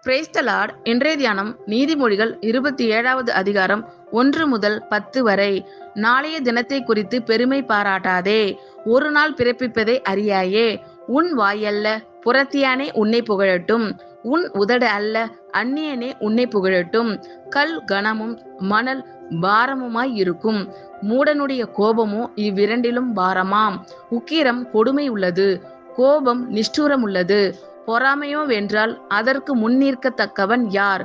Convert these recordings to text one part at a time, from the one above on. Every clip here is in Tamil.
Praise the Lord. இன்றைய தியானம் நீதிமொழிகள் 27வது அதிகாரம் 1 முதல் 10 வரை. நாளைய தினத்தை குறித்து பெருமை பாராட்டாதே, ஒரு நாள் பிறப்பிப்பதை அறியாயே. உன் வாயல்ல புறத்தியானே உன்னை புகழட்டும், உன் உதடு அல்ல அந்நியனே உன்னை புகழட்டும். கல் கனமும் மணல் பாரமுமாய் இருக்கும், மூடனுடைய கோபமோ இவ்விரண்டிலும் பாரமாம். உக்கிரம் கொடுமை உள்ளது, கோபம் நிஷ்டூரம் உள்ளது, பொறாமையோ வென்றால் அதற்கு முன்னிற்கத்தக்கவன் யார்?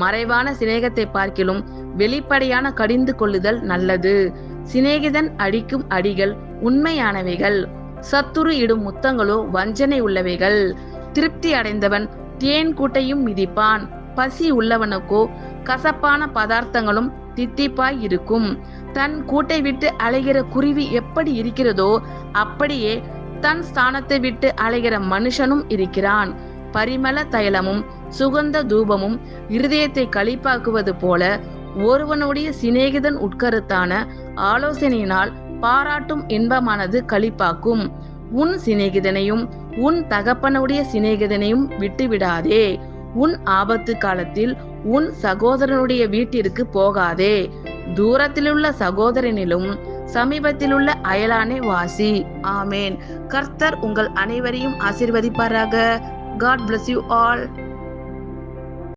மறைவான சிநேகத்தை பார்க்கிலும் வெளிப்படையான கடிந்து கொள்ளுதல் நல்லது. சிநேகிதன் அடிக்கும் அடிகள் உண்மையானவைகள், சத்துரு இடும் முத்தங்களோ வஞ்சனை உள்ளவைகள். திருப்தி அடைந்தவன் தேன் கூட்டையும் மிதிப்பான், பசி உள்ளவனுக்கோ கசப்பான பதார்த்தங்களும் தித்திப்பாய் இருக்கும். தன் கூட்டை விட்டு அலைகிற குருவி எப்படி இருக்கிறதோ அப்படியே தன் ஸ்தானத்தை விட்டு அலைகிற மனுஷனும் இருக்கிறான். பரிமள தைலமும் சுகந்த தூபமும் இருதயத்தை களிப்பாக்குவது போல ஒருவனுடைய சிநேகிதன் உட்கருத்தான ஆலோசனையினால் பாராட்டும் இன்பமானது களிப்பாக்கும். உன் சிநேகிதனையும் உன் தகப்பனுடைய சிநேகிதனையும் விட்டுவிடாதே. உன் ஆபத்து காலத்தில் உன் சகோதரனுடைய வீட்டிற்கு போகாதே. தூரத்திலுள்ள சகோதரனிலும் சமீபத்திலுள்ள அயலானே வாசி. ஆமேன். கர்த்தர் உங்கள் அனைவரையும் ஆசீர்வதிப்பாராக. God bless you all.